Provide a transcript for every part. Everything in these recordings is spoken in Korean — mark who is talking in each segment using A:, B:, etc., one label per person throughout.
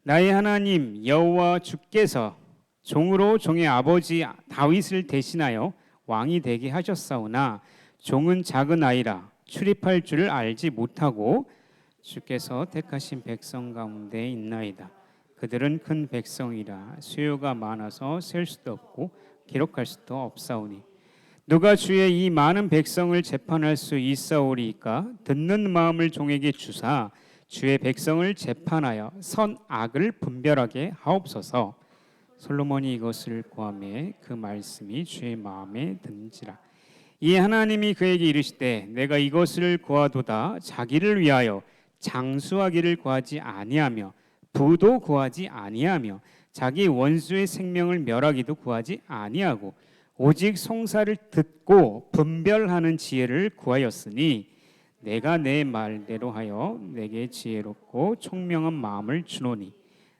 A: 나의 하나님 여호와 주께서 종으로 종의 아버지 다윗을 대신하여 왕이 되게 하셨사오나 종은 작은 아이라 출입할 줄을 알지 못하고 주께서 택하신 백성 가운데 있나이다. 그들은 큰 백성이라 수요가 많아서 셀 수도 없고 기록할 수도 없사오니 누가 주의 이 많은 백성을 재판할 수 있사오리이까? 듣는 마음을 종에게 주사 주의 백성을 재판하여 선악을 분별하게 하옵소서. 솔로몬이 이것을 구하매 그 말씀이 주의 마음에 든지라. 이 하나님이 그에게 이르시되 내가 이것을 구하도다. 자기를 위하여 장수하기를 구하지 아니하며 부도 구하지 아니하며 자기 원수의 생명을 멸하기도 구하지 아니하고 오직 송사를 듣고 분별하는 지혜를 구하였으니 내가 내 말대로 하여 내게 지혜롭고 총명한 마음을 주노니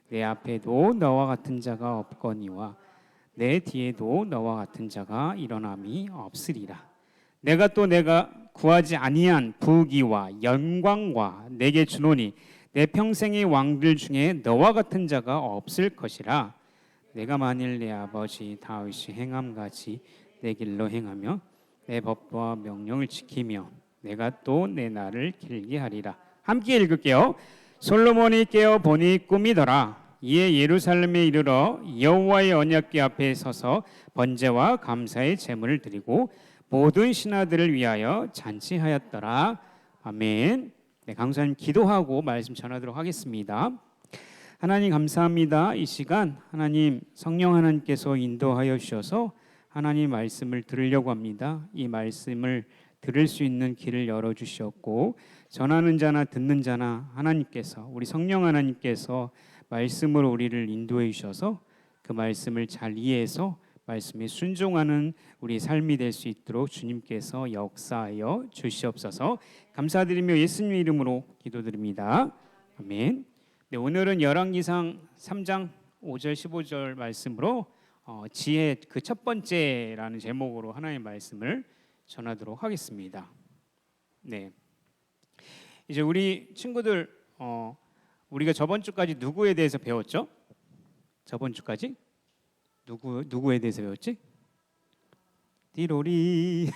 A: 내 앞에도 너와 같은 자가 없거니와 내 뒤에도 너와 같은 자가 일어남이 없으리라. 내가 또 내가 구하지 아니한 부귀와 영광과 내게 주노니 내 평생의 왕들 중에 너와 같은 자가 없을 것이라. 내가 만일 내 아버지 다윗이 행함같이 내 길로 행하며 내 법과 명령을 지키며 내가 또 내 날을 길게 하리라. 함께 읽을게요. 솔로몬이 깨어 보니 꿈이더라. 이에 예루살렘에 이르러 여호와의 언약궤 앞에 서서 번제와 감사의 제물을 드리고 모든 신하들을 위하여 잔치하였더라. 아멘. 네, 강사님 기도하고 말씀 전하도록 하겠습니다. 하나님 감사합니다. 이 시간 하나님 성령 하나님께서 인도하여 주셔서 하나님 말씀을 들으려고 합니다. 이 말씀을 들을 수 있는 길을 열어주셨고 전하는 자나 듣는 자나 하나님께서 우리 성령 하나님께서 말씀으로 우리를 인도해 주셔서 그 말씀을 잘 이해해서 말씀에 순종하는 우리 삶이 될 수 있도록 주님께서 역사하여 주시옵소서. 감사드리며 예수님 이름으로 기도드립니다. 아멘. 네, 오늘은 열왕기상 3장 5절 15절 말씀으로 지혜 그 첫 번째라는 제목으로 하나님의 말씀을 전하도록 하겠습니다. 네, 이제 우리 친구들 우리가 저번 주까지 누구에 대해서 배웠죠? 저번 주까지 누구에 대해서 배웠지? 띠로리.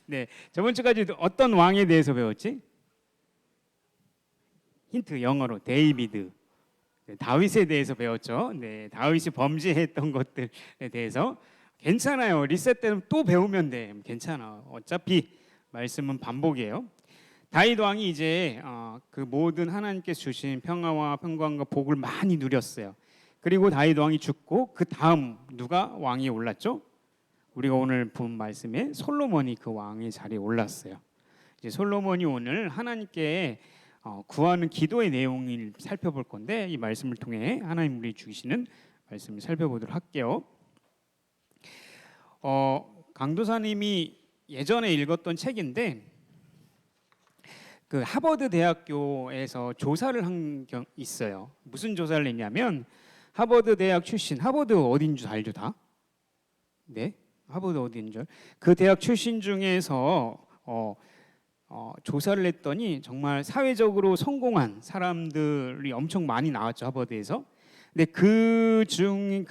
A: 네, 저번 주까지 어떤 왕에 대해서 배웠지? 힌트 영어로 데이비드. 네, 다윗에 대해서 배웠죠. 네, 다윗이 범죄했던 것들에 대해서. 괜찮아요. 리셋 때는 또 배우면 돼. 괜찮아. 어차피 말씀은 반복이에요. 다윗 왕이 이제 그 모든 하나님께서 주신 평화와 평강과 복을 많이 누렸어요. 그리고 다윗 왕이 죽고 그 다음 누가 왕이 올랐죠? 우리가 오늘 본 말씀에 솔로몬이 그 왕의 자리에 올랐어요. 이제 솔로몬이 오늘 하나님께 구하는 기도의 내용을 살펴볼 건데 이 말씀을 통해 하나님 우리 주시는 말씀을 살펴보도록 할게요. 강도사님이 예전에 읽었던 책인데 그 하버드 대학교에서 조사를 한 경 있어요. 무슨 조사를 했냐면 하버드 대학 출신, 하버드 어딘 줄 알죠 다? 네, 하버드 어딘 줄? 그 대학 출신 중에서 조사를 했더니 정말 사회적으로 성공한 사람들이 엄청 많이 나왔죠, 하버드에서. 근데 그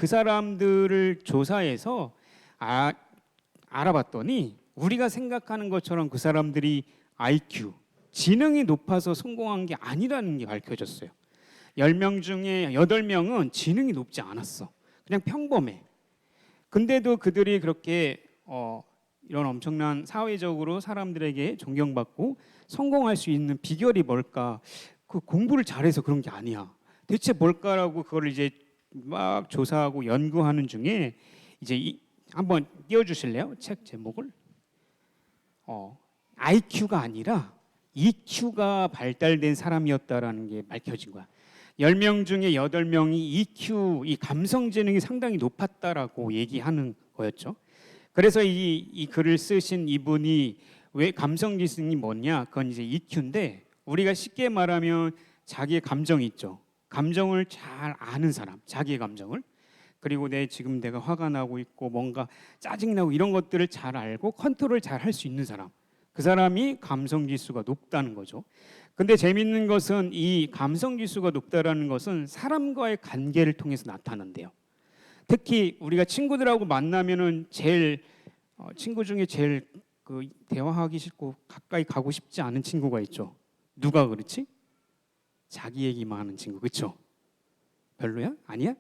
A: 사람들을 조사해서 알아봤더니 우리가 생각하는 것처럼 그 사람들이 IQ, 지능이 높아서 성공한 게 아니라는 게 밝혀졌어요. 10명 중에 8명은 지능이 높지 않았어. 그냥 평범해. 근데도 그들이 그렇게 이런 엄청난 사회적으로 사람들에게 존경받고 성공할 수 있는 비결이 뭘까? 그 공부를 잘해서 그런 게 아니야. 대체 뭘까라고 그걸 이제 막 조사하고 연구하는 중에 이제 한번 띄워주실래요? 책 제목을. IQ가 아니라 EQ가 발달된 사람이었다라는 게 밝혀진 거야. 10명 중에 8명이 EQ, 이 감성 지능이 상당히 높았다라고 얘기하는 거였죠. 그래서 이 글을 쓰신 이분이 왜 감성 지능이 뭐냐? 그건 이제 EQ인데 우리가 쉽게 말하면 자기의 감정이 있죠. 감정을 잘 아는 사람, 자기의 감정을. 그리고 지금 내가 화가 나고 있고 뭔가 짜증나고 이런 것들을 잘 알고 컨트롤 잘 할 수 있는 사람. 그 사람이 감성 지수가 높다는 거죠. 근데 재밌는 것은 이 감성 지수가 높다라는 것은 사람과의 관계를 통해서 나타난대요. 특히 우리가 친구들하고 만나면은 제일 친구 중에 제일 그 대화하기 싫고 가까이 가고 싶지 않은 친구가 있죠. 누가 그렇지? 자기 얘기만 하는 친구, 그렇죠? 별로야? 아니야?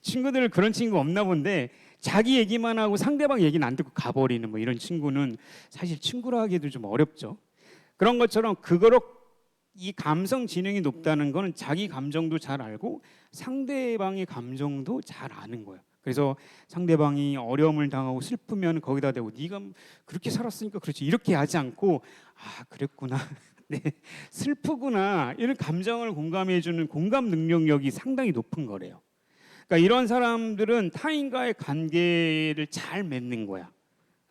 A: 친구들 그런 친구 없나 본데 자기 얘기만 하고 상대방 얘기는 안 듣고 가버리는 뭐 이런 친구는 사실 친구라 하기도 좀 어렵죠. 그런 것처럼 그거로 이 감성 지능이 높다는 거는 자기 감정도 잘 알고 상대방의 감정도 잘 아는 거예요. 그래서 상대방이 어려움을 당하고 슬프면 거기다 대고 네가 그렇게 살았으니까 그렇지 이렇게 하지 않고 아 그랬구나 네, 슬프구나 이런 감정을 공감해주는 공감 능력이 상당히 높은 거래요. 그러니까 이런 사람들은 타인과의 관계를 잘 맺는 거야.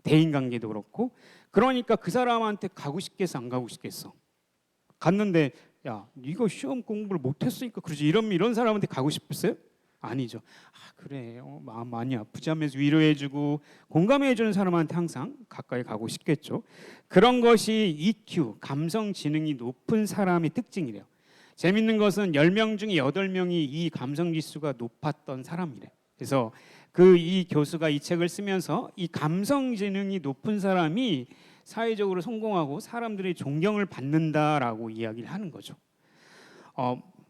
A: 대인 관계도 그렇고. 그러니까 그 사람한테 가고 싶겠어 안 가고 싶겠어? 갔는데 야 네가 시험 공부를 못했으니까 그러지 이런 사람한테 가고 싶었어요? 아니죠. 아 그래 마음 많이 아프지 하면서 위로해주고 공감해주는 사람한테 항상 가까이 가고 싶겠죠. 그런 것이 EQ 감성 지능이 높은 사람의 특징이래요. 재밌는 것은 10명 중에 8명이 이 감성 지수가 높았던 사람이래. 그래서 이 교수가 이 책을 쓰면서 이 감성 지능이 높은 사람이 사회적으로 성공하고 사람들의 존경을 받는다라고 이야기를 하는 거죠.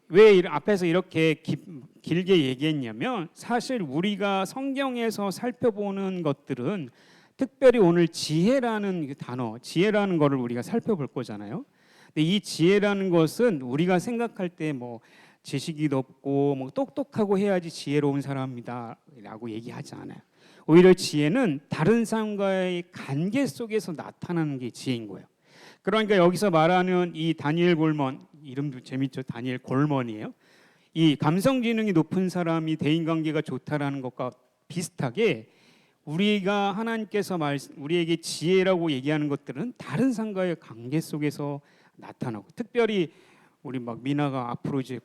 A: 왜 앞에서 이렇게 길게 얘기했냐면 사실 우리가 성경에서 살펴보는 것들은 특별히 오늘 지혜라는 그 단어, 지혜라는 거를 우리가 살펴볼 거잖아요. 근데 이 지혜라는 것은 우리가 생각할 때 뭐 지식이 높고 뭐 똑똑하고 해야지 지혜로운 사람이다라고 얘기하지 않아요. 오히려 지혜는 다른 사람과의 관계 속에서 나타나는 게 지혜인 거예요. 그러니까 여기서 말하는 이 다니엘 골먼 이름도 재밌죠. 다니엘 골먼이에요. 이 감성 지능이 높은 사람이 대인 관계가 좋다라는 것과 비슷하게 우리가 하나님께서 우리에게 지혜라고 얘기하는 것들은 다른 사람과의 관계 속에서 나타나고 특별히 우리 막 미나가 앞으로 이제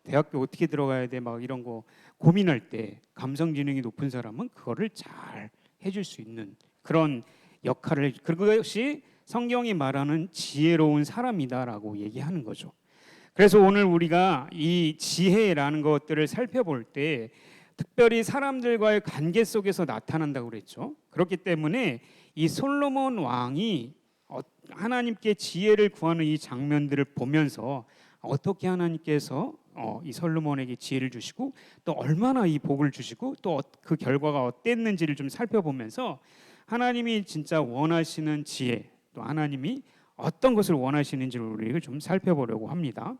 A: 대학교 어떻게 들어가야 돼 막 이런 거 고민할 때 감성 지능이 높은 사람은 그거를 잘 해줄 수 있는 그런 역할을 그것이 성경이 말하는 지혜로운 사람이다라고 얘기하는 거죠. 그래서 오늘 우리가 이 지혜라는 것들을 살펴볼 때 특별히 사람들과의 관계 속에서 나타난다고 그랬죠. 그렇기 때문에 이 솔로몬 왕이 하나님께 지혜를 구하는 이 장면들을 보면서 어떻게 하나님께서 이 솔로몬에게 지혜를 주시고 또 얼마나 이 복을 주시고 또 그 결과가 어땠는지를 좀 살펴보면서 하나님이 진짜 원하시는 지혜 또 하나님이 어떤 것을 원하시는지를 우리가 좀 살펴보려고 합니다.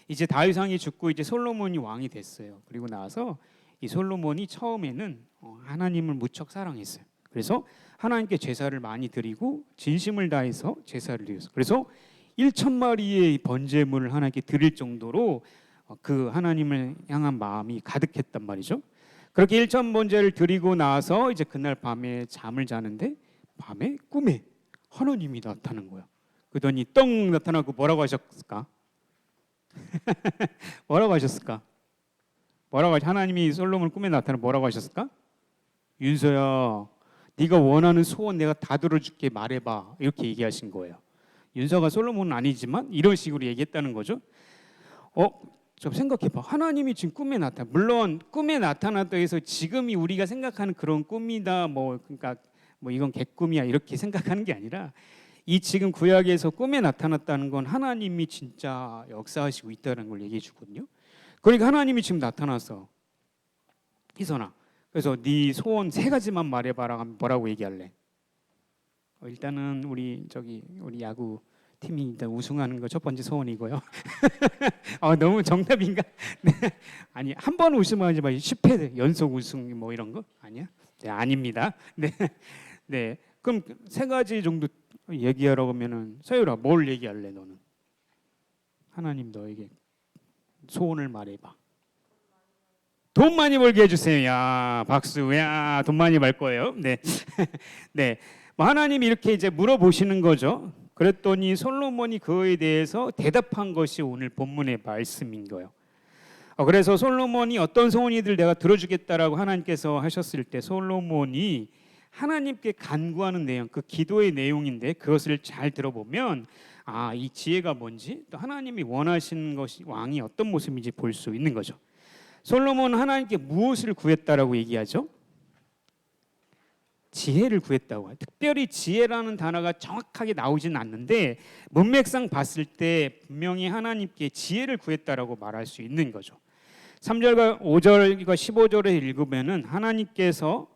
A: 이제 다윗 왕이 죽고 이제 솔로몬이 왕이 됐어요. 그리고 나서 이 솔로몬이 처음에는 하나님을 무척 사랑했어요. 그래서 하나님께 제사를 많이 드리고 진심을 다해서 제사를 드렸어요. 그래서 1,000마리의 번제물을 하나님께 드릴 정도로 그 하나님을 향한 마음이 가득했단 말이죠. 그렇게 1,000번제를 드리고 나서 이제 그날 밤에 잠을 자는데 밤에 꿈에 하나님이 나타난 거야. 그러더니 떡 나타나고 뭐라고 하셨을까? 뭐라고 하셨을까? 하나님이 솔로몬 꿈에 나타나 뭐라고 하셨을까? 윤서야, 네가 원하는 소원 내가 다 들어줄게 말해봐 이렇게 얘기하신 거예요. 윤서가 솔로몬은 아니지만 이런 식으로 얘기했다는 거죠. 좀 생각해봐. 하나님이 지금 꿈에 나타나. 물론 꿈에 나타났다 해서 지금이 우리가 생각하는 그런 꿈이다. 그러니까 이건 개꿈이야 이렇게 생각하는 게 아니라 이 지금 구약에서 꿈에 나타났다는 건 하나님이 진짜 역사하시고 있다는 걸 얘기해 주거든요. 그러니까 하나님이 지금 나타났어. 희선아. 그래서 네 소원 3가지만 말해봐라 하면 뭐라고 얘기할래? 일단은 우리 야구 팀이 일단 우승하는 거 첫 번째 소원이고요. 너무 정답인가? 네. 아니 한 번 우승하지 마 10회 연속 우승 뭐 이런 거 아니야? 네, 아닙니다. 네, 네. 그럼 3가지 정도 얘기하라고 하면은 서유라 뭘 얘기할래 너는? 하나님 너에게 소원을 말해봐. 돈 많이 벌게 해주세요. 야 박수. 야 돈 많이 벌 거예요. 네, 네. 하나님이 이렇게 이제 물어보시는 거죠. 그랬더니 솔로몬이 그거에 대해서 대답한 것이 오늘 본문의 말씀인 거예요. 그래서 솔로몬이 어떤 소원이들 내가 들어주겠다라고 하나님께서 하셨을 때 솔로몬이 하나님께 간구하는 내용, 그 기도의 내용인데 그것을 잘 들어보면 이 지혜가 뭔지 또 하나님이 원하시는 것이 왕이 어떤 모습인지 볼 수 있는 거죠. 솔로몬은 하나님께 무엇을 구했다라고 얘기하죠? 지혜를 구했다고. 특별히 지혜라는 단어가 정확하게 나오진 않는데 문맥상 봤을 때 분명히 하나님께 지혜를 구했다라고 말할 수 있는 거죠. 3절과 5절과 15절에 읽으면은 하나님께서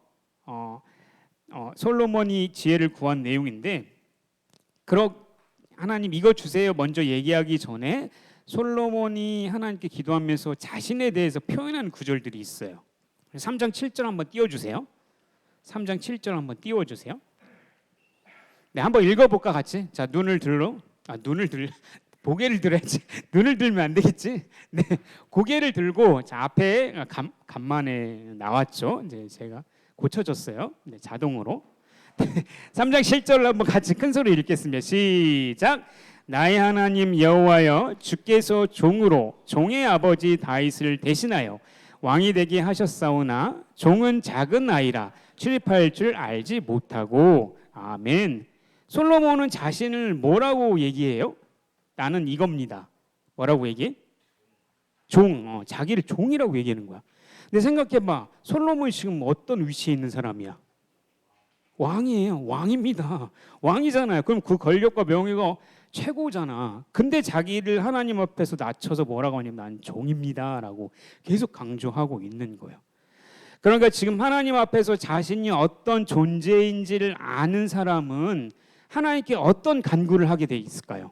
A: 솔로몬이 지혜를 구한 내용인데, 하나님 이거 주세요 먼저 얘기하기 전에 솔로몬이 하나님께 기도하면서 자신에 대해서 표현하는 구절들이 있어요. 3장 7절 한번 띄워주세요. 3장 7절 한번 띄워주세요. 네, 한번 읽어볼까 같이? 자, 고개를 들어야지. 눈을 들면 안 되겠지. 네, 고개를 들고 자 앞에 간만에 나왔죠. 이제 제가 고쳐졌어요. 네, 자동으로. 3장 7절로 한번 같이 큰 소리 읽겠습니다. 시작. 나의 하나님 여호와여, 주께서 종으로 종의 아버지 다윗을 대신하여 왕이 되게 하셨사오나 종은 작은 아이라 출입할 줄 알지 못하고. 아멘. 솔로몬은 자신을 뭐라고 얘기해요? 나는 이겁니다. 뭐라고 얘기해? 자기를 종이라고 얘기하는 거야. 근데 생각해봐, 솔로몬이 지금 어떤 위치에 있는 사람이야? 왕이에요. 왕입니다. 왕이잖아요. 그럼 그 권력과 명예가 최고잖아. 근데 자기를 하나님 앞에서 낮춰서 뭐라고 하냐면 난 종입니다라고 계속 강조하고 있는 거예요. 그러니까 지금 하나님 앞에서 자신이 어떤 존재인지를 아는 사람은 하나님께 어떤 간구를 하게 돼 있을까요?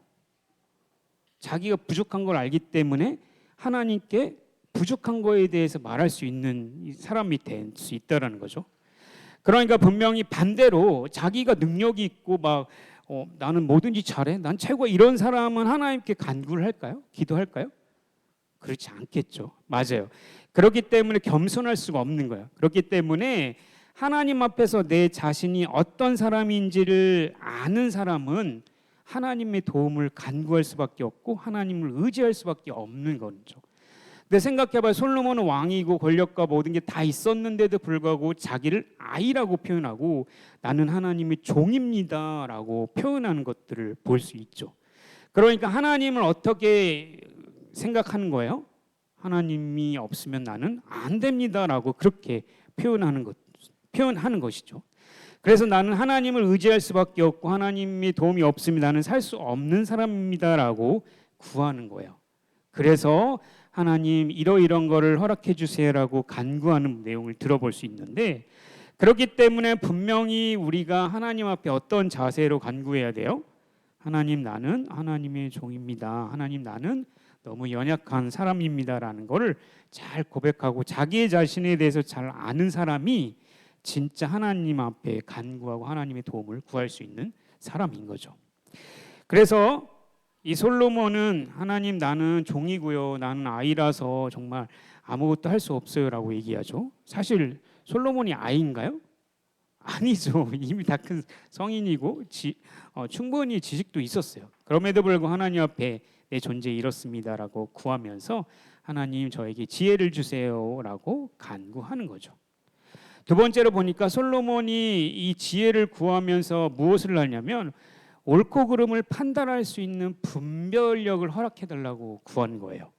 A: 자기가 부족한 걸 알기 때문에 하나님께 부족한 거에 대해서 말할 수 있는 사람이 될 수 있다라는 거죠. 그러니까 분명히 반대로 자기가 능력이 있고 나는 뭐든지 잘해, 난 최고야, 이런 사람은 하나님께 간구를 할까요? 기도할까요? 그렇지 않겠죠. 맞아요. 그렇기 때문에 겸손할 수가 없는 거예요. 그렇기 때문에 하나님 앞에서 내 자신이 어떤 사람인지를 아는 사람은 하나님의 도움을 간구할 수밖에 없고 하나님을 의지할 수밖에 없는 거죠. 근데 생각해봐요. 솔로몬은 왕이고 권력과 모든 게 다 있었는데도 불구하고 자기를 아이라고 표현하고 나는 하나님의 종입니다라고 표현하는 것들을 볼 수 있죠. 그러니까 하나님을 어떻게 생각하는 거예요? 하나님이 없으면 나는 안 됩니다라고 그렇게 표현하는 것이죠. 그래서 나는 하나님을 의지할 수밖에 없고 하나님의 도움이 없으면 나는 살 수 없는 사람입니다라고 구하는 거예요. 그래서 하나님 이런 거를 허락해 주세요라고 간구하는 내용을 들어볼 수 있는데, 그렇기 때문에 분명히 우리가 하나님 앞에 어떤 자세로 간구해야 돼요? 하나님, 나는 하나님의 종입니다. 하나님, 나는 너무 연약한 사람입니다라는 거를 잘 고백하고 자기 자신에 대해서 잘 아는 사람이 진짜 하나님 앞에 간구하고 하나님의 도움을 구할 수 있는 사람인 거죠. 그래서 이 솔로몬은 하나님, 나는 종이고요, 나는 아이라서 정말 아무것도 할 수 없어요라고 얘기하죠. 사실 솔로몬이 아이인가요? 아니죠. 이미 다 큰 성인이고 충분히 지식도 있었어요. 그럼에도 불구하고 하나님 앞에 내 존재 이렇습니다라고 구하면서 하나님 저에게 지혜를 주세요라고 간구하는 거죠. 두 번째로 보니까 솔로몬이 이 지혜를 구하면서 무엇을 하냐면 옳고 그름을 판단할 수 있는 분별력을 허락해달라고 구한 거예요.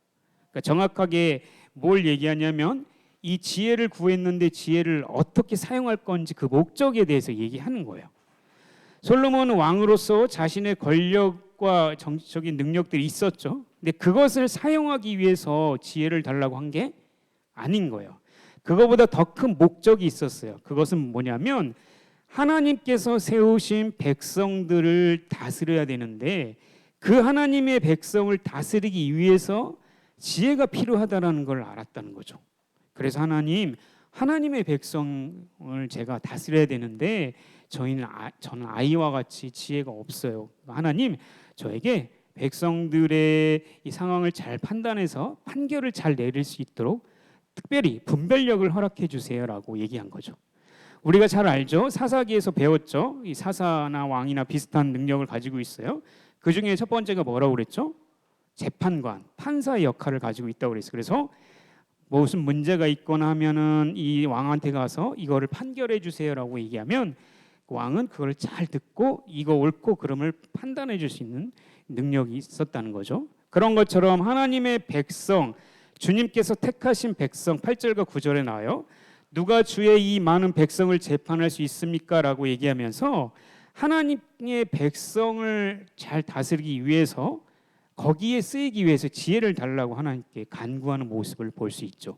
A: 그러니까 정확하게 뭘 얘기하냐면 이 지혜를 구했는데 지혜를 어떻게 사용할 건지 그 목적에 대해서 얘기하는 거예요. 솔로몬은 왕으로서 자신의 권력과 정치적인 능력들이 있었죠. 근데 그것을 사용하기 위해서 지혜를 달라고 한 게 아닌 거예요. 그거보다 더 큰 목적이 있었어요. 그것은 뭐냐면 하나님께서 세우신 백성들을 다스려야 되는데 그 하나님의 백성을 다스리기 위해서 지혜가 필요하다는 걸 알았다는 거죠. 그래서 하나님의 백성을 제가 다스려야 되는데 저는 아이와 같이 지혜가 없어요. 하나님, 저에게 백성들의 이 상황을 잘 판단해서 판결을 잘 내릴 수 있도록 특별히 분별력을 허락해 주세요라고 얘기한 거죠. 우리가 잘 알죠. 사사기에서 배웠죠. 이 사사나 왕이나 비슷한 능력을 가지고 있어요. 그 중에 첫 번째가 뭐라고 그랬죠? 재판관, 판사의 역할을 가지고 있다고 그랬어요. 그래서 무슨 문제가 있거나 하면은 이 왕한테 가서 이거를 판결해 주세요라고 얘기하면 왕은 그걸 잘 듣고 이거 옳고 그름을 판단해 줄 수 있는 능력이 있었다는 거죠. 그런 것처럼 하나님의 백성, 주님께서 택하신 백성, 8절과 9절에 나와요. 누가 주의 이 많은 백성을 재판할 수 있습니까? 라고 얘기하면서 하나님의 백성을 잘 다스리기 위해서 거기에 쓰이기 위해서 지혜를 달라고 하나님께 간구하는 모습을 볼 수 있죠.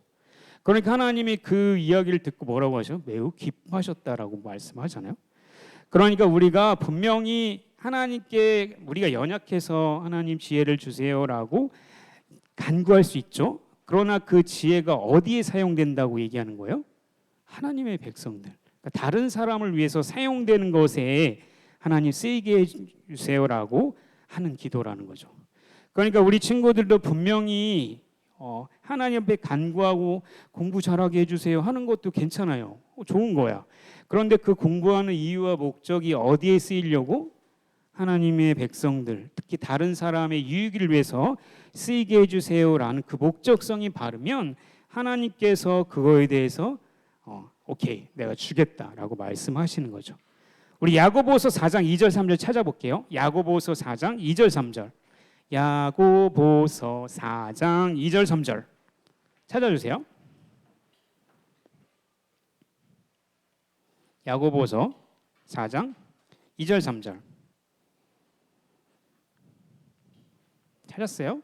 A: 그러니까 하나님이 그 이야기를 듣고 뭐라고 하셔? 매우 기뻐하셨다라고 말씀하잖아요. 그러니까 우리가 분명히 하나님께 우리가 연약해서 하나님 지혜를 주세요라고 간구할 수 있죠. 그러나 그 지혜가 어디에 사용된다고 얘기하는 거예요? 하나님의 백성들, 그러니까 다른 사람을 위해서 사용되는 것에 하나님 쓰이게 해주세요라고 하는 기도라는 거죠. 그러니까 우리 친구들도 분명히 하나님 앞에 간구하고 공부 잘하게 해주세요 하는 것도 괜찮아요. 좋은 거야. 그런데 그 공부하는 이유와 목적이 어디에 쓰이려고? 하나님의 백성들, 특히 다른 사람의 유익을 위해서 쓰이게 해주세요라는 그 목적성이 바르면 하나님께서 그거에 대해서 오케이, 내가 주겠다라고 말씀하시는 거죠. 우리 야고보서 4장 2절 3절 찾아볼게요. 야고보서 4장 2절 3절. 야고보서 4장 2절 3절 찾아주세요. 야고보서 4장 2절 3절 찾았어요?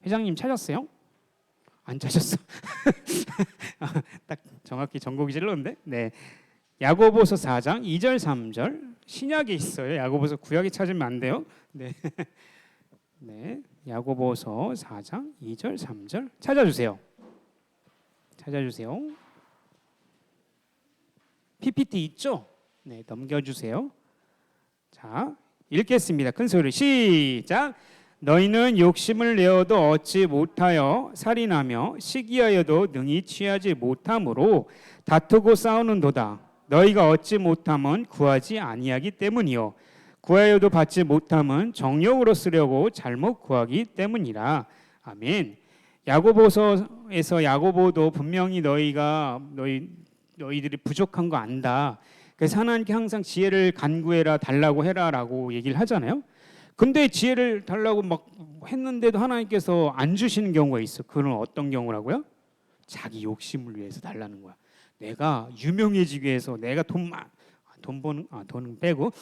A: 회장님 찾았어요? 안 찾았어. 딱 정확히 전곡이 찔렀는데. 네. 야고보서 4장 2절 3절 신약에 있어요. 야고보서 구약에 찾으면 안 돼요. 네. 네. 야고보서 4장 2절 3절 찾아주세요. 찾아주세요. PPT 있죠? 네, 넘겨주세요. 자, 읽겠습니다. 큰 소리 시작. 너희는 욕심을 내어도 얻지 못하여 살인하며 시기하여도 능히 취하지 못함으로 다투고 싸우는도다. 너희가 얻지 못함은 구하지 아니하기 때문이요 구하여도 받지 못함은 정욕으로 쓰려고 잘못 구하기 때문이라. 아멘. 야고보서에서 야고보도 분명히 너희들이 부족한 거 안다. 그래서 하나님께 항상 지혜를 간구해라, 달라고 해라라고 얘기를 하잖아요. 근데 지혜를 달라고 막 했는데도 하나님께서 안 주시는 경우가 있어. 그건 어떤 경우라고요? 자기 욕심을 위해서 달라는 거야. 내가 유명해지기 위해서, 내가 돈은 빼고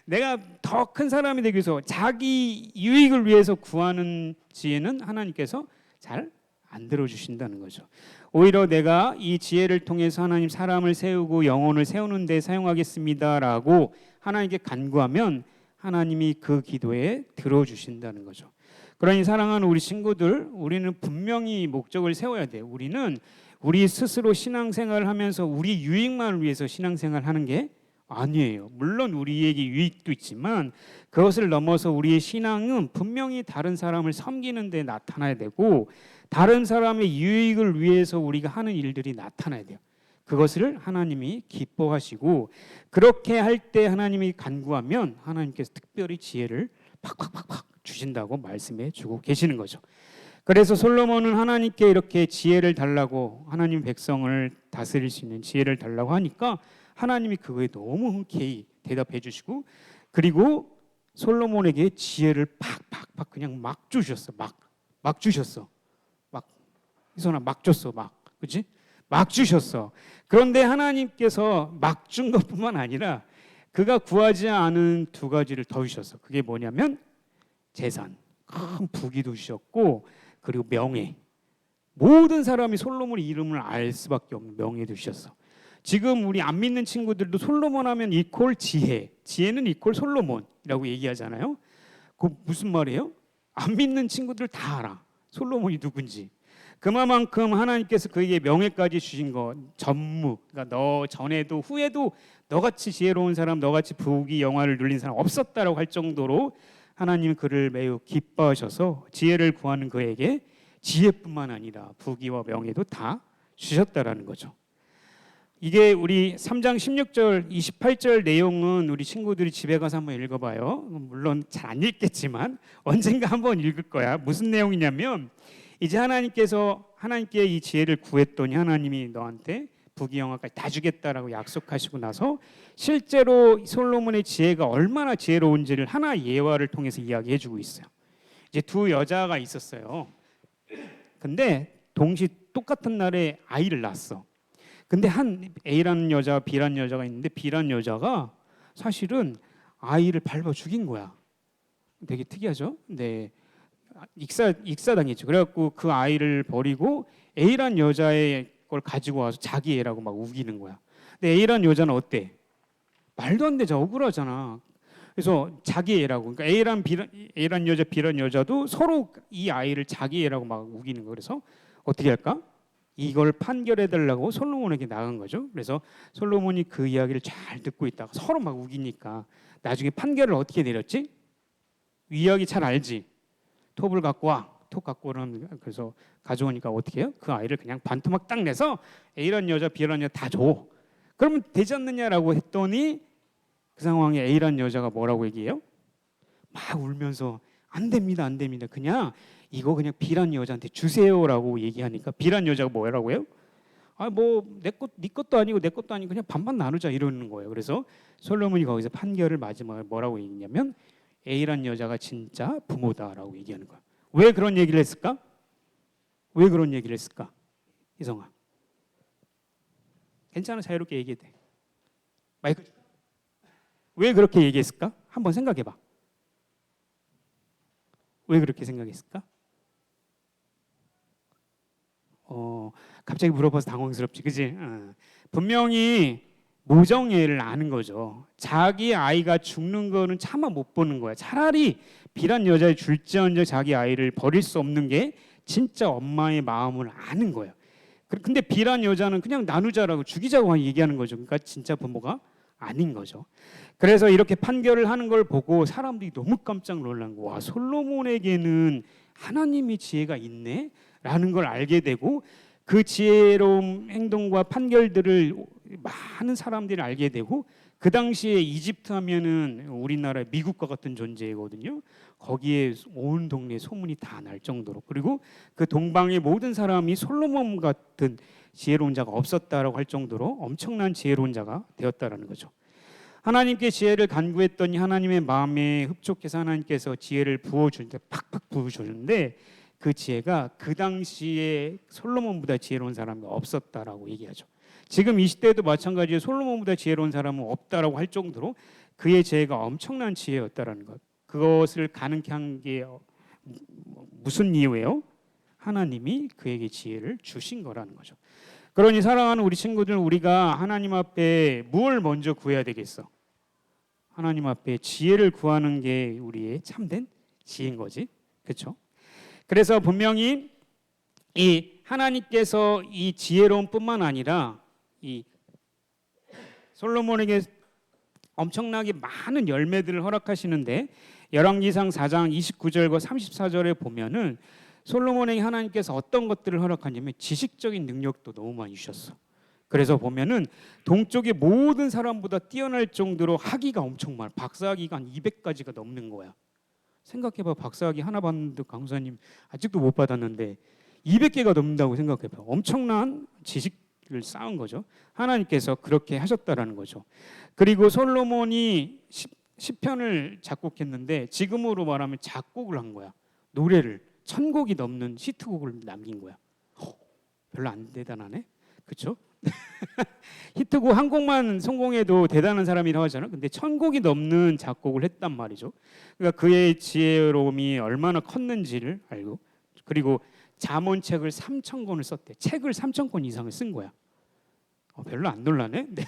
A: 내가 더 큰 사람이 되기 위해서 자기 유익을 위해서 구하는 지혜는 하나님께서 잘 안 들어주신다는 거죠. 오히려 내가 이 지혜를 통해서 하나님 사람을 세우고 영혼을 세우는 데 사용하겠습니다라고 하나님께 간구하면 하나님이 그 기도에 들어주신다는 거죠. 그러니 사랑하는 우리 친구들, 우리는 분명히 목적을 세워야 돼요. 우리는 우리 스스로 신앙생활을 하면서 우리 유익만을 위해서 신앙생활을 하는 게 아니에요. 물론 우리에게 유익도 있지만 그것을 넘어서 우리의 신앙은 분명히 다른 사람을 섬기는 데 나타나야 되고 다른 사람의 유익을 위해서 우리가 하는 일들이 나타나야 돼요. 그것을 하나님이 기뻐하시고 그렇게 할 때 하나님이 간구하면 하나님께서 특별히 지혜를 팍팍팍팍 주신다고 말씀해 주고 계시는 거죠. 그래서 솔로몬은 하나님께 이렇게 지혜를 달라고, 하나님 백성을 다스릴 수 있는 지혜를 달라고 하니까 하나님이 그거에 너무 흔쾌히 대답해 주시고, 그리고 솔로몬에게 지혜를 팍팍팍 그냥 막 주셨어. 막 주셨어. 이선아 막 줬어. 그렇지? 막 주셨어. 그런데 하나님께서 막 준 것뿐만 아니라 그가 구하지 않은 두 가지를 더 주셨어. 그게 뭐냐면 재산, 큰 부귀도 주셨고, 그리고 명예. 모든 사람이 솔로몬의 이름을 알 수밖에 없는 명예도 주셨어. 지금 우리 안 믿는 친구들도 솔로몬 하면 이퀄 지혜, 지혜는 이퀄 솔로몬이라고 얘기하잖아요. 그 무슨 말이에요? 안 믿는 친구들 다 알아. 솔로몬이 누군지. 그만큼 하나님께서 그에게 명예까지 주신 것, 전무. 그러니까 너 전에도 후에도 너같이 지혜로운 사람, 너같이 부귀 영화를 누린 사람 없었다라고 할 정도로 하나님은 그를 매우 기뻐하셔서 지혜를 구하는 그에게 지혜뿐만 아니라 부귀와 명예도 다 주셨다라는 거죠. 이게 우리 3장 16절, 28절 내용은 우리 친구들이 집에 가서 한번 읽어봐요. 물론 잘 안 읽겠지만 언젠가 한번 읽을 거야. 무슨 내용이냐면 이제 하나님께서 하나님께 이 지혜를 구했더니 하나님이 너한테 부귀영화까지 다 주겠다라고 약속하시고 나서 실제로 솔로몬의 지혜가 얼마나 지혜로운지를 하나 예화를 통해서 이야기해주고 있어요. 이제 두 여자가 있었어요. 근데 동시 똑같은 날에 아이를 낳았어. 근데 한 A라는 여자와 B라는 여자가 있는데 B라는 여자가 사실은 아이를 밟아 죽인 거야. 되게 특이하죠? 네, 익사당했죠. 그래갖고 그 아이를 버리고 A라는 여자의 걸 가지고 와서 자기 애라고 막 우기는 거야. 근데 A라는 여자는 어때? 말도 안 되죠. 억울하잖아. 그래서 자기 애라고. 그러니까 A라는 여자, B라는 여자도 서로 이 아이를 자기 애라고 막 우기는 거. 그래서 어떻게 할까? 이걸 판결해 달라고 솔로몬에게 나간 거죠. 그래서 솔로몬이 그 이야기를 잘 듣고 있다가 서로 막 우기니까 나중에 판결을 어떻게 내렸지? 이야기 잘 알지? 톱을 갖고 와. 톱 갖고 오라는. 그래서 가져오니까 어떻게 해요? 그 아이를 그냥 반토막 딱 내서 A라는 여자, B라는 여자 다 줘. 그러면 되지 않느냐라고 했더니 그 상황에 A라는 여자가 뭐라고 얘기해요? 막 울면서 안 됩니다, 안 됩니다. 그냥 이거 그냥 B라는 여자한테 주세요라고 얘기하니까 B라는 여자가 뭐라고 해요? 아, 뭐 내 것, 네 것도 아니고 내 것도 아니고 그냥 반반 나누자 이러는 거예요. 그래서 솔로몬이 거기서 판결을 마지막에 뭐라고 얘기했냐면 A라는 여자가 진짜 부모다라고 얘기하는 거야. 왜 그런 얘기를 했을까? 왜 그런 얘기를 했을까? 이성아, 괜찮아, 자유롭게 얘기해도 돼. 마이크. 왜 그렇게 얘기했을까? 한번 생각해봐. 왜 그렇게 생각했을까? 갑자기 물어봐서 당황스럽지, 그지? 분명히 모정애를 아는 거죠. 자기 아이가 죽는 거는 차마 못 보는 거야. 차라리 B란 여자에 줄지언정 자기 아이를 버릴 수 없는 게 진짜 엄마의 마음을 아는 거예요. 근데 B란 여자는 그냥 나누자라고 죽이자고 얘기하는 거죠. 그러니까 진짜 부모가 아닌 거죠. 그래서 이렇게 판결을 하는 걸 보고 사람들이 너무 깜짝 놀란 거야. 와, 솔로몬에게는 하나님의 지혜가 있네? 라는 걸 알게 되고 그 지혜로운 행동과 판결들을 많은 사람들이 알게 되고 그 당시에 이집트 하면은 우리나라 미국과 같은 존재거든요. 거기에 온 동네 소문이 다 날 정도로, 그리고 그 동방의 모든 사람이 솔로몬 같은 지혜로운 자가 없었다라고 할 정도로 엄청난 지혜로운 자가 되었다라는 거죠. 하나님께 지혜를 간구했더니 하나님의 마음에 흡족해서 하나님께서 지혜를 부어주는데 팍팍 부어주는데 그 지혜가 그 당시에 솔로몬보다 지혜로운 사람이 없었다라고 얘기하죠. 지금 이 시대에도 마찬가지로 솔로몬보다 지혜로운 사람은 없다라고 할 정도로 그의 지혜가 엄청난 지혜였다라는 것. 그것을 가능케 한 게 무슨 이유예요? 하나님이 그에게 지혜를 주신 거라는 거죠. 그러니 사랑하는 우리 친구들, 우리가 하나님 앞에 뭘 먼저 구해야 되겠어? 하나님 앞에 지혜를 구하는 게 우리의 참된 지혜인 거지, 그렇죠? 그래서 분명히 이 하나님께서 이 지혜로움뿐만 아니라 이 솔로몬에게 엄청나게 많은 열매들을 허락하시는데 열왕기상 4장 29절과 34절에 보면은 솔로몬에게 하나님께서 어떤 것들을 허락하냐면 지식적인 능력도 너무 많이 주셨어. 그래서 보면은 동쪽의 모든 사람보다 뛰어날 정도로 학위가 엄청 많아. 박사학위가 한 200가지가 넘는 거야. 생각해봐. 박사학위 하나 받는데 강사님 아직도 못 받았는데 200개가 넘는다고 생각해봐. 엄청난 지식을 쌓은 거죠. 하나님께서 그렇게 하셨다라는 거죠. 그리고 솔로몬이 시편을 작곡했는데 지금으로 말하면 작곡을 한 거야. 노래를 1000곡이 넘는 히트곡을 남긴 거야. 별로 안 대단하네, 그렇죠? 히트곡 한 곡만 성공해도 대단한 사람이라고 하잖아. 근데 1000곡이 넘는 작곡을 했단 말이죠. 그러니까 그의 지혜로움이 얼마나 컸는지를 알고, 그리고 잠언책을 3000권을 썼대. 책을 3000권 이상을 쓴 거야. 별로 안 놀라네. 네.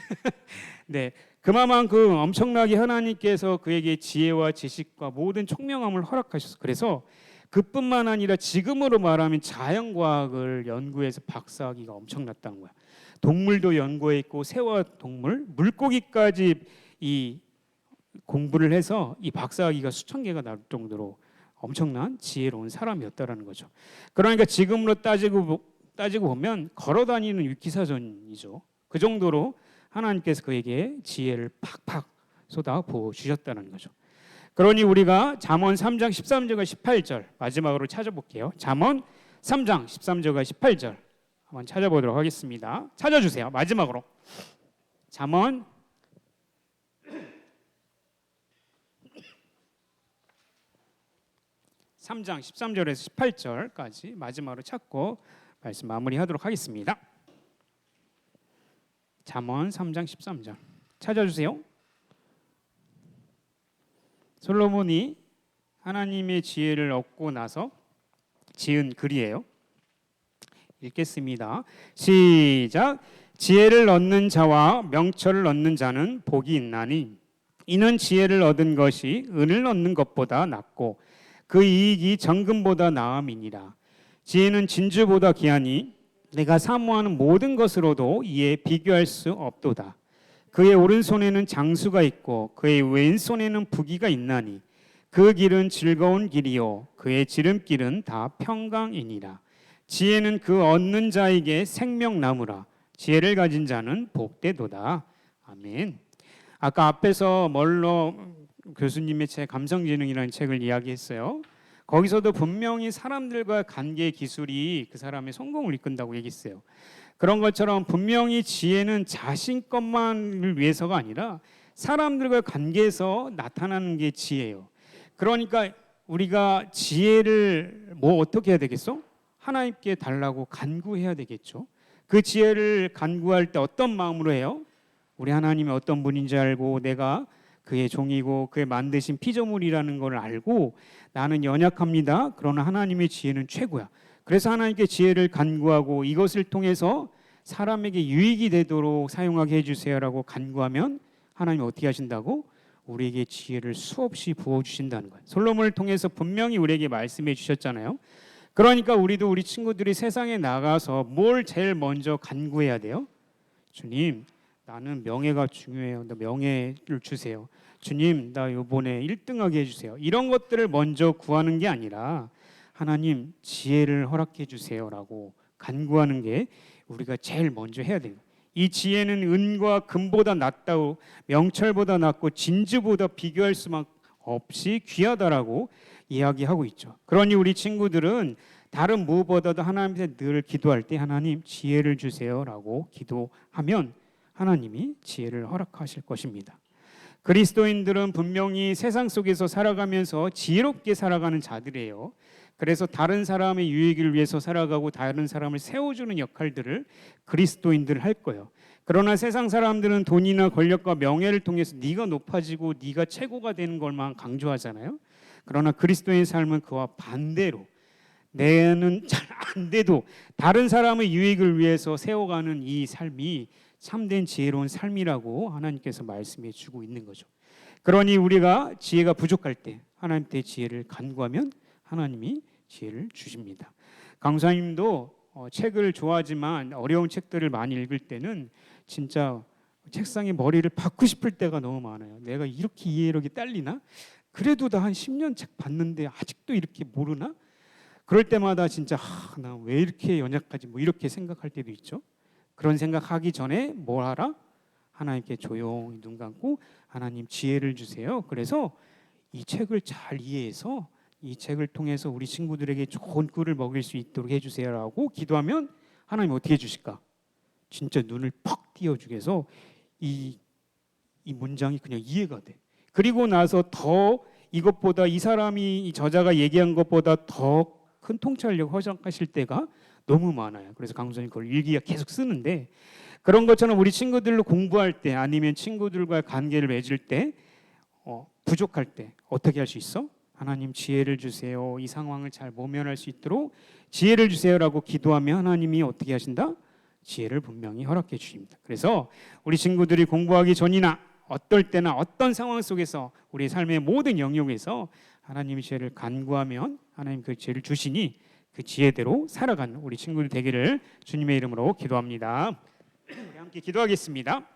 A: 네, 그만큼 엄청나게 하나님께서 그에게 지혜와 지식과 모든 총명함을 허락하셨어. 그래서 그뿐만 아니라 지금으로 말하면 자연과학을 연구해서 박사학위가 엄청났다는 거야. 동물도 연구했고 새와 동물, 물고기까지 이 공부를 해서 이 박사학위가 수천 개가 나올 정도로 엄청난 지혜로운 사람이었다라는 거죠. 그러니까 지금으로 따지고 보면 걸어다니는 위키사전이죠. 그 정도로 하나님께서 그에게 지혜를 팍팍 쏟아 부어 주셨다는 거죠. 그러니 우리가 잠언 3장 13절과 18절 마지막으로 찾아볼게요. 잠언 3장 13절과 18절 한번 찾아보도록 하겠습니다. 찾아주세요. 마지막으로 잠언 3장 13절에서 18절까지 마지막으로 찾고 말씀 마무리하도록 하겠습니다. 잠언 3장 13절 찾아주세요. 솔로몬이 하나님의 지혜를 얻고 나서 지은 글이에요. 읽겠습니다. 시작. 지혜를 얻는 자와 명철을 얻는 자는 복이 있나니 이는 지혜를 얻은 것이 은을 얻는 것보다 낫고 그 이익이 정금보다 나음이니라. 지혜는 진주보다 귀하니 내가 사모하는 모든 것으로도 이에 비교할 수 없도다. 그의 오른손에는 장수가 있고 그의 왼손에는 부귀가 있나니 그 길은 즐거운 길이요 그의 지름길은 다 평강이니라. 지혜는 그 얻는 자에게 생명나무라. 지혜를 가진 자는 복되도다. 아멘. 아까 앞에서 멀러 교수님의 책 감성지능이라는 책을 이야기했어요. 거기서도 분명히 사람들과 관계 기술이 그 사람의 성공을 이끈다고 얘기했어요. 그런 것처럼 분명히 지혜는 자신 것만을 위해서가 아니라 사람들과 관계에서 나타나는 게 지혜예요. 그러니까 우리가 지혜를 어떻게 해야 되겠어? 하나님께 달라고 간구해야 되겠죠. 그 지혜를 간구할 때 어떤 마음으로 해요? 우리 하나님이 어떤 분인지 알고 내가 그의 종이고 그의 만드신 피조물이라는 걸 알고 나는 연약합니다. 그러나 하나님의 지혜는 최고야. 그래서 하나님께 지혜를 간구하고 이것을 통해서 사람에게 유익이 되도록 사용하게 해주세요라고 간구하면 하나님이 어떻게 하신다고? 우리에게 지혜를 수없이 부어주신다는 거예요. 솔로몬을 통해서 분명히 우리에게 말씀해 주셨잖아요. 그러니까 우리도 우리 친구들이 세상에 나가서 뭘 제일 먼저 간구해야 돼요? 주님, 나는 명예가 중요해요. 나 명예를 주세요. 주님, 나 이번에 1등하게 해주세요. 이런 것들을 먼저 구하는 게 아니라 하나님 지혜를 허락해 주세요라고 간구하는 게 우리가 제일 먼저 해야 돼요. 이 지혜는 은과 금보다 낫다고 명철보다 낫고 진주보다 비교할 수만 없이 귀하다라고 이야기하고 있죠. 그러니 우리 친구들은 다른 무엇보다도 하나님께 늘 기도할 때 하나님 지혜를 주세요라고 기도하면 하나님이 지혜를 허락하실 것입니다. 그리스도인들은 분명히 세상 속에서 살아가면서 지혜롭게 살아가는 자들이에요. 그래서 다른 사람의 유익을 위해서 살아가고 다른 사람을 세워주는 역할들을 그리스도인들 할 거예요. 그러나 세상 사람들은 돈이나 권력과 명예를 통해서 네가 높아지고 네가 최고가 되는 것만 강조하잖아요. 그러나 그리스도인의 삶은 그와 반대로 내는 잘 안 돼도 다른 사람의 유익을 위해서 세워가는 이 삶이 참된 지혜로운 삶이라고 하나님께서 말씀해 주고 있는 거죠. 그러니 우리가 지혜가 부족할 때 하나님께 지혜를 간구하면 하나님이 지혜를 주십니다. 강사님도 책을 좋아하지만 어려운 책들을 많이 읽을 때는 진짜 책상에 머리를 박고 싶을 때가 너무 많아요. 내가 이렇게 이해력이 딸리나? 그래도 다 한 10년 책 봤는데 아직도 이렇게 모르나? 그럴 때마다 진짜 나 왜 이렇게 연약하지? 이렇게 생각할 때도 있죠. 그런 생각하기 전에 뭘 하라? 하나님께 조용히 눈 감고 하나님 지혜를 주세요. 그래서 이 책을 잘 이해해서 이 책을 통해서 우리 친구들에게 좋은 꿀을 먹일 수 있도록 해주세요라고 기도하면 하나님 어떻게 해주실까? 진짜 눈을 퍽 띄워주게서 이 문장이 그냥 이해가 돼. 그리고 나서 더 이것보다 이 사람이 이 저자가 얘기한 것보다 더 큰 통찰력 허락하실 때가 너무 많아요. 그래서 강수님 그걸 일기가 계속 쓰는데 그런 것처럼 우리 친구들로 공부할 때 아니면 친구들과의 관계를 맺을 때 부족할 때 어떻게 할 수 있어? 하나님 지혜를 주세요. 이 상황을 잘 모면할 수 있도록 지혜를 주세요라고 기도하면 하나님이 어떻게 하신다? 지혜를 분명히 허락해 주십니다. 그래서 우리 친구들이 공부하기 전이나 어떨 때나 어떤 상황 속에서 우리 삶의 모든 영역에서 하나님의 지혜를 간구하면 하나님 그 지혜를 주시니 그 지혜대로 살아가는 우리 친구들 되기를 주님의 이름으로 기도합니다. 우리 함께 기도하겠습니다.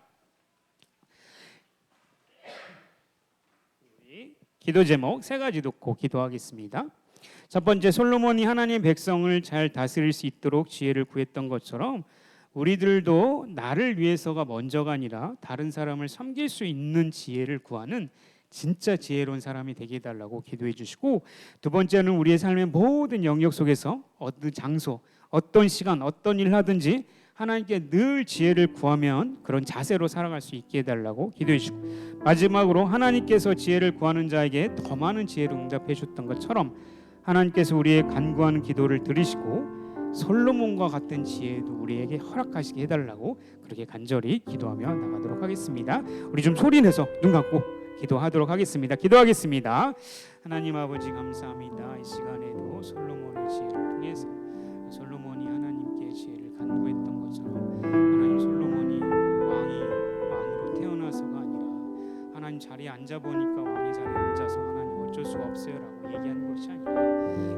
A: 기도 제목 세 가지 놓고 기도하겠습니다. 첫 번째, 솔로몬이 하나님의 백성을 잘 다스릴 수 있도록 지혜를 구했던 것처럼 우리들도 나를 위해서가 먼저가 아니라 다른 사람을 섬길 수 있는 지혜를 구하는 진짜 지혜로운 사람이 되게 해달라고 기도해 주시고, 두 번째는 우리의 삶의 모든 영역 속에서 어떤 장소, 어떤 시간, 어떤 일 하든지 하나님께 늘 지혜를 구하면 그런 자세로 살아갈 수 있게 해달라고 기도해 주시고, 마지막으로 하나님께서 지혜를 구하는 자에게 더 많은 지혜를 응답해 줬던 것처럼 하나님께서 우리의 간구하는 기도를 들으시고 솔로몬과 같은 지혜도 우리에게 허락하시게 해달라고 그렇게 간절히 기도하며 나가도록 하겠습니다. 우리 좀 소리내서 눈 감고 기도하도록 하겠습니다. 기도하겠습니다. 하나님 아버지 감사합니다. 이 시간에도 솔로몬의 지혜를 통해서 솔로몬이 하나님께 지혜를 간구했던 것처럼 하나님 솔로몬이 왕으로 태어나서가 아니라 하나님 자리에 앉아보니까 왕의 자리에 앉아서 하나님 어쩔 수 없어요라고 얘기한 것이 아니라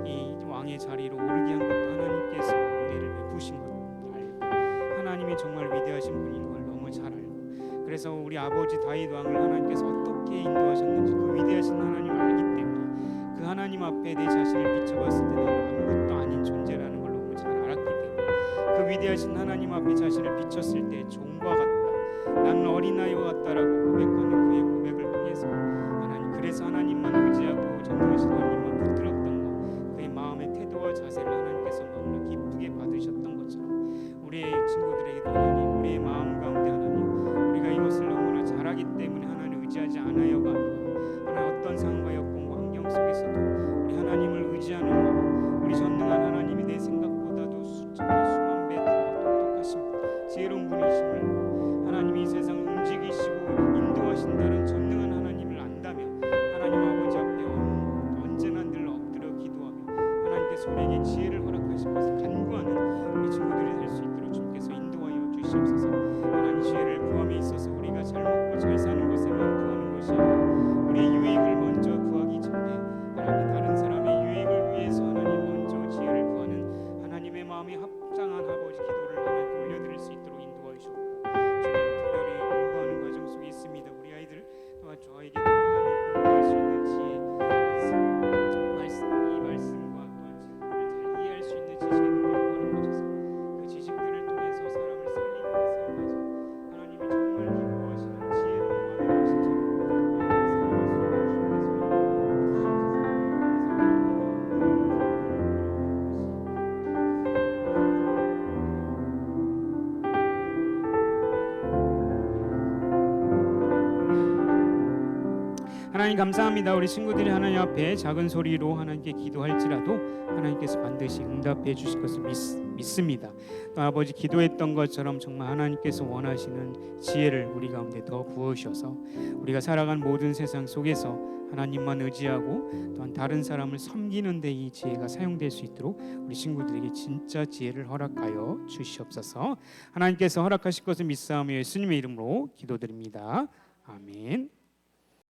A: 이 왕의 자리로 오르게 한 것도 하나님께서 은혜를 베푸신 것을 알고 하나님이 정말 위대하신 분인 걸 너무 잘 알고, 그래서 우리 아버지 다윗 왕을 하나님께서 어떻게 인도하셨는지 그 위대하신 하나님을 알기 때문에 그 하나님 앞에 내 자신을 비춰봤을 때 나는 아무것도 아닌 존재라는 걸 너무 잘 알았기 때문에 그 위대하신 하나님 앞에 자신을 비췄을 때 종과 같다, 나는 어린아이와 같다라고 고백하는 그의 고백을 통해서 하나님, 그래서 하나님만 의지하고 전능하신 하나님만 붙들었던 것, 그의 마음의 태도와 자세를 하나님께서 너무나 기쁘게 받으셨던 것처럼 우리의 친구들에게도 하나님, 우리의 마음 가운데 하나님, 우리가 이것을 너무나 잘하기 때문에 하나님 의지하지 않아요가 아니라 하나님 어떤 상황과 여건과 환경 속에서도 우리 하나님을 의지하는 마음, 우리 전능한 하나님이 내 생각보다도 수만 배 더 똑똑하신 지혜로운 분이심을 하나님이 이 세상 움직이시고 인도하신다는 전능한 하나님을 안다면 하나님 아버지 앞에 언제나 늘 엎드려 기도하며 하나님께서 우리에게 지혜를 허락하신 것을 간구하는 우리 친구들이 될 수 있도록 주님께서 인도하여 주시옵소서. 하나님 지혜를 구함에 있어서 우리가 잘 먹고 잘 사는 것에만 구하는 것이 아니라 우리의 유익을 먼저 구하기 전에 하나님 다른 사람의 유익을 위해서 하나님 먼저 지혜를 구하는 하나님의 마음이 합장한 아버지 기도를 하나님 올려드릴 수 있도록 인도하여 주옵고, 주님 특별히 공부하는 과정 속에 있습니다. 우리 아이들 또한 저에게도 하나님 공부할 수 있는 지혜, 이 말씀과 또한 잘 이해할 수 있는 지식의 능력을 허락하셔서 그 지식들을 통해서 사람을 살리는 삶까지 하나님이 정말 기뻐하시는 지혜로운 마음의 신처럼 하나님 감사합니다. 우리 친구들이 하나님 앞에 작은 소리로 하나님께 기도할지라도 하나님께서 반드시 응답해 주실 것을 믿습니다. 또 아버지 기도했던 것처럼 정말 하나님께서 원하시는 지혜를 우리 가운데 더 부으셔서 우리가 살아간 모든 세상 속에서 하나님만 의지하고 또한 다른 사람을 섬기는 데 이 지혜가 사용될 수 있도록 우리 친구들에게 진짜 지혜를 허락하여 주시옵소서. 하나님께서 허락하실 것을 믿사오며 예수님의 이름으로 기도드립니다. 아멘.